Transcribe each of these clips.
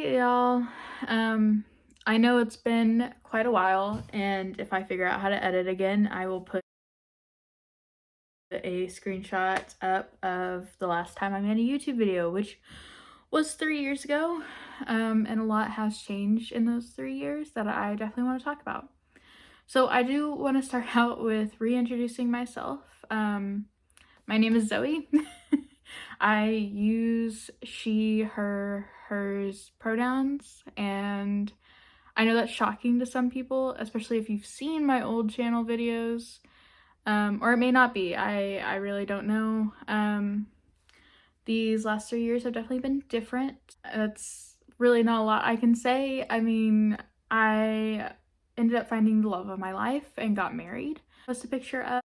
Hey y'all. I know it's been quite a while, and if I figure out how to edit again, I will put a screenshot up of the last time I made a YouTube video, which was 3 years ago. And a lot has changed in those 3 years that I definitely want to talk about. So I do want to start out with reintroducing myself. My name is Zoe. I use she, her, hers pronouns, and I know that's shocking to some people, especially if you've seen my old channel videos, or it may not be. I really don't know. These last 3 years have definitely been different. That's really not a lot I can say. I mean, I ended up finding the love of my life and got married. Post a picture of.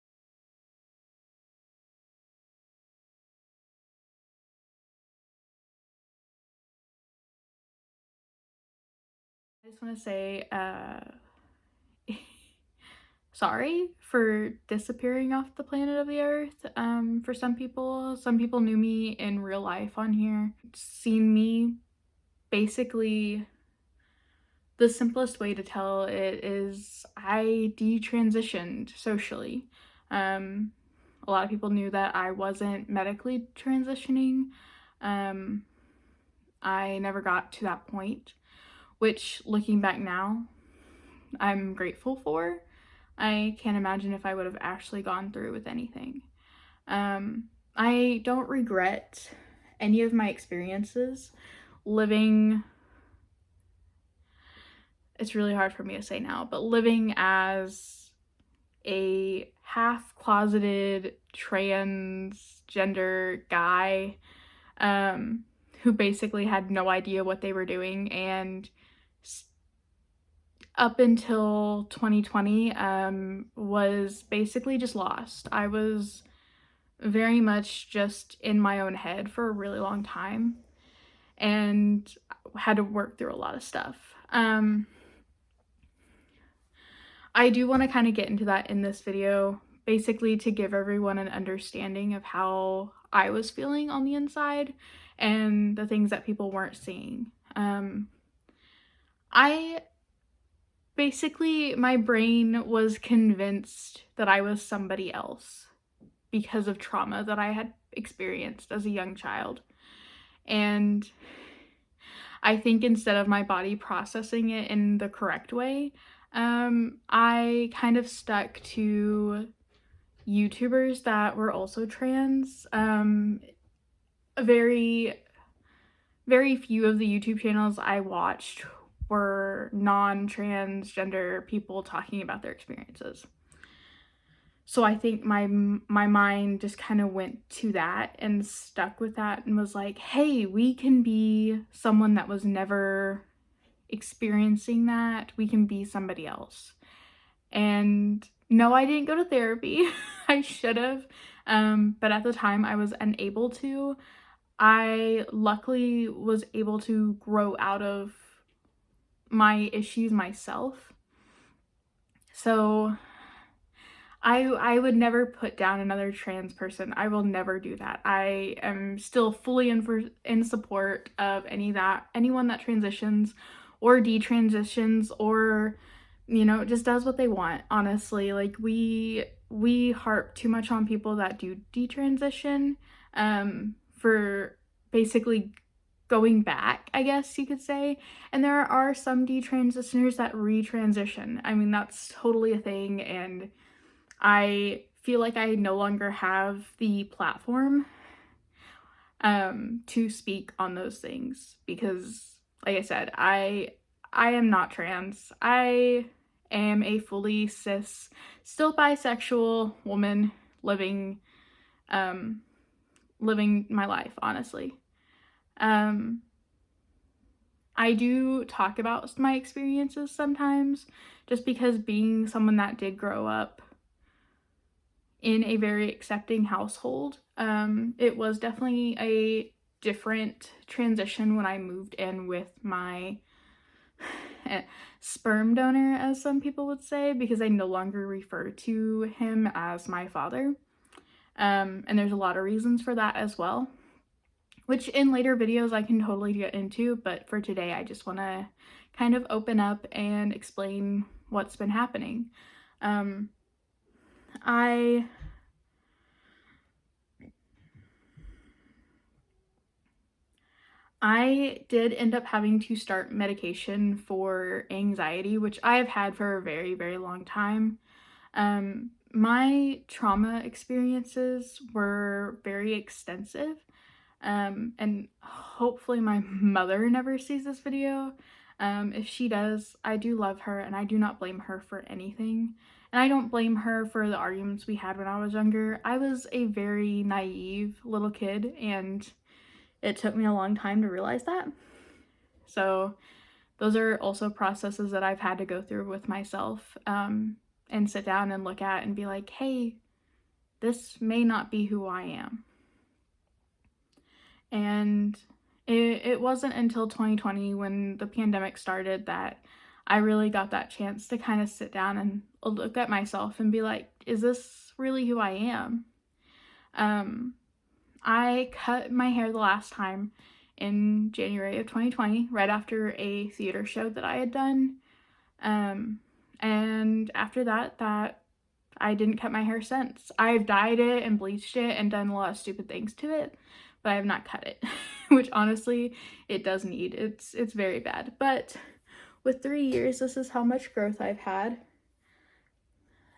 I just want to say, sorry for disappearing off the planet of the earth. For some people knew me in real life on here, seen me. Basically, the simplest way to tell it is I detransitioned socially. A lot of people knew that I wasn't medically transitioning. I never got to that point, which, looking back now, I'm grateful for. I can't imagine if I would have actually gone through with anything. I don't regret any of my experiences living. It's really hard for me to say now, but living as a half-closeted transgender guy, who basically had no idea what they were doing, and up until 2020 was basically just lost. I was very much just in my own head for a really long time and had to work through a lot of stuff. I do want to kind of get into that in this video, basically to give everyone an understanding of how I was feeling on the inside and the things that people weren't seeing. I basically, my brain was convinced that I was somebody else because of trauma that I had experienced as a young child. And I think instead of my body processing it in the correct way, I kind of stuck to YouTubers that were also trans. Very, very few of the YouTube channels I watched were non-transgender people talking about their experiences. So I think my mind just kind of went to that and stuck with that and was like, hey, we can be someone that was never experiencing that. We can be somebody else. And no, I didn't go to therapy. I should have. But at the time I was unable to. I luckily was able to grow out of my issues myself. So I would never put down another trans person. I will never do that. I am still fully in support of anyone that transitions or detransitions or, just does what they want, honestly. Like, we harp too much on people that do detransition, for basically going back, I guess you could say. And there are some detransitioners that retransition. I mean, that's totally a thing, and I feel like I no longer have the platform to speak on those things because, like I said, I am not trans. I am a fully cis, still bisexual woman living my life, honestly. I do talk about my experiences sometimes just because, being someone that did grow up in a very accepting household, it was definitely a different transition when I moved in with my sperm donor, as some people would say, because I no longer refer to him as my father. And there's a lot of reasons for that as well. which in later videos I can totally get into, but for today I just want to kind of open up and explain what's been happening. I did end up having to start medication for anxiety, which I have had for a very, very long time. My trauma experiences were very extensive, and hopefully my mother never sees this video. If she does, I do love her and I do not blame her for anything. And I don't blame her for the arguments we had when I was younger. I was a very naive little kid and it took me a long time to realize that. So those are also processes that I've had to go through with myself, and sit down and look at and be like, hey, this may not be who I am. And it wasn't until 2020 when the pandemic started that I really got that chance to kind of sit down and look at myself and be like, is this really who I am? I cut my hair the last time in January of 2020, right after a theater show that I had done. And after that I didn't cut my hair since. I've dyed it and bleached it and done a lot of stupid things to it, but I have not cut it, which honestly it does need. It's very bad. But with 3 years, this is how much growth I've had.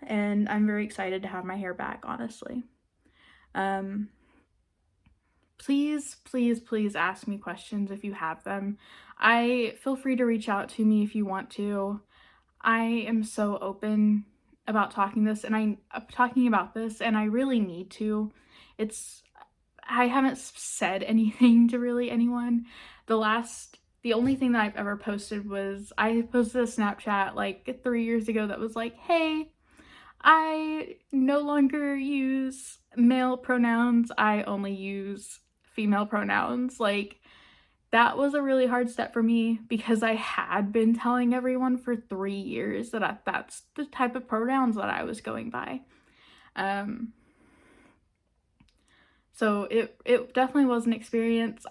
And I'm very excited to have my hair back, honestly. Please ask me questions if you have them. Feel free to reach out to me if you want to. I am so open about talking about this, and I really need to. I haven't said anything to really anyone. The only thing that I've ever posted was, I posted a Snapchat like 3 years ago that was like, hey, I no longer use male pronouns, I only use female pronouns. Like, that was a really hard step for me because I had been telling everyone for 3 years that that's the type of pronouns that I was going by. So it definitely was an experience.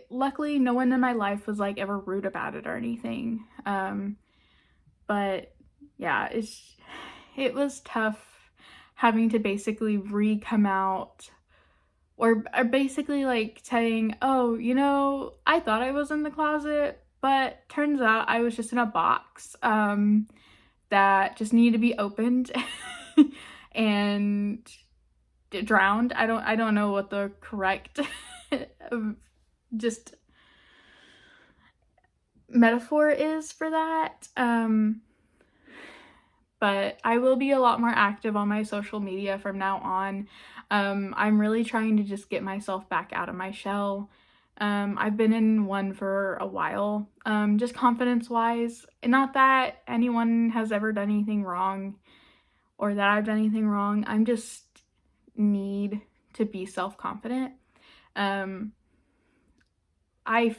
Luckily no one in my life was like ever rude about it or anything. But yeah, it was tough having to basically come out, or basically like saying, oh, I thought I was in the closet, but turns out I was just in a box that just needed to be opened and drowned. I don't know what the correct just metaphor is for that. But I will be a lot more active on my social media from now on. I'm really trying to just get myself back out of my shell. I've been in one for a while, just confidence-wise. Not that anyone has ever done anything wrong or that I've done anything wrong. I'm just need to be self-confident. I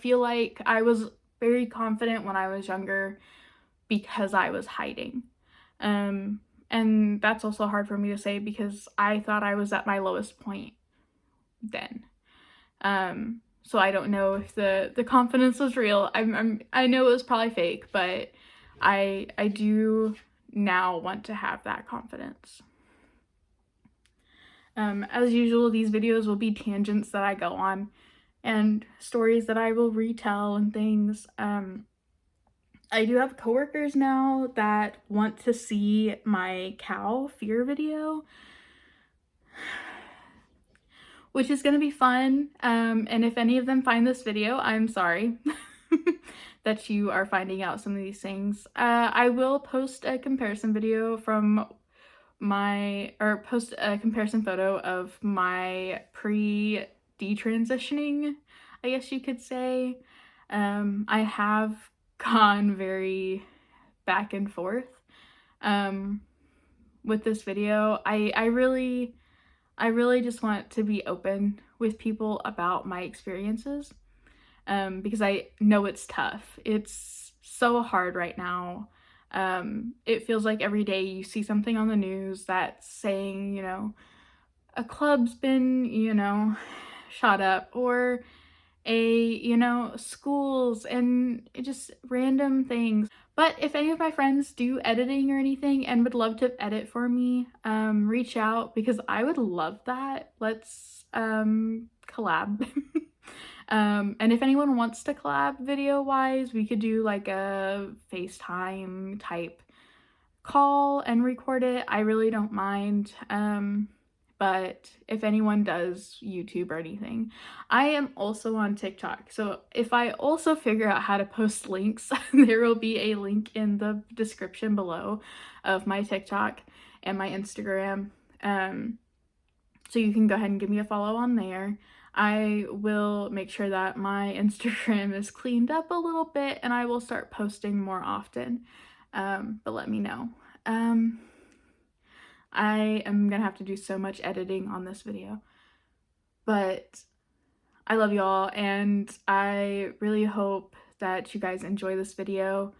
feel like I was very confident when I was younger because I was hiding. And that's also hard for me to say because I thought I was at my lowest point then. So I don't know if the confidence was real. I know it was probably fake, but I do now want to have that confidence. As usual, these videos will be tangents that I go on and stories that I will retell and things. I do have coworkers now that want to see my cow fear video, which is going to be fun. And if any of them find this video, I'm sorry that you are finding out some of these things. I will post a comparison video post a comparison photo of my pre-detransitioning, I guess you could say. I have gone very back and forth with this video. I really just want to be open with people about my experiences, because I know it's tough. It's so hard right now. It feels like every day you see something on the news that's saying, a club's been, shot up, or schools and just random things. But if any of my friends do editing or anything and would love to edit for me, reach out because I would love that. Let's collab. And if anyone wants to collab video wise, we could do like a FaceTime type call and record it. I really don't mind. But if anyone does YouTube or anything, I am also on TikTok. So if I also figure out how to post links, there will be a link in the description below of my TikTok and my Instagram. So you can go ahead and give me a follow on there. I will make sure that my Instagram is cleaned up a little bit and I will start posting more often. But let me know. I am gonna have to do so much editing on this video, but I love y'all and I really hope that you guys enjoy this video.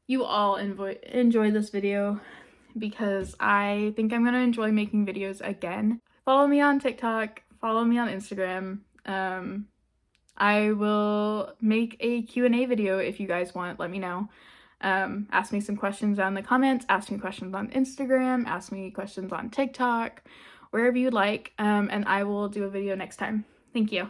You all enjoy this video because I think I'm gonna enjoy making videos again. Follow me on TikTok, follow me on Instagram. I will make a Q&A video if you guys want, let me know. Ask me some questions down in the comments, ask me questions on Instagram, ask me questions on TikTok, wherever you'd like, and I will do a video next time. Thank you.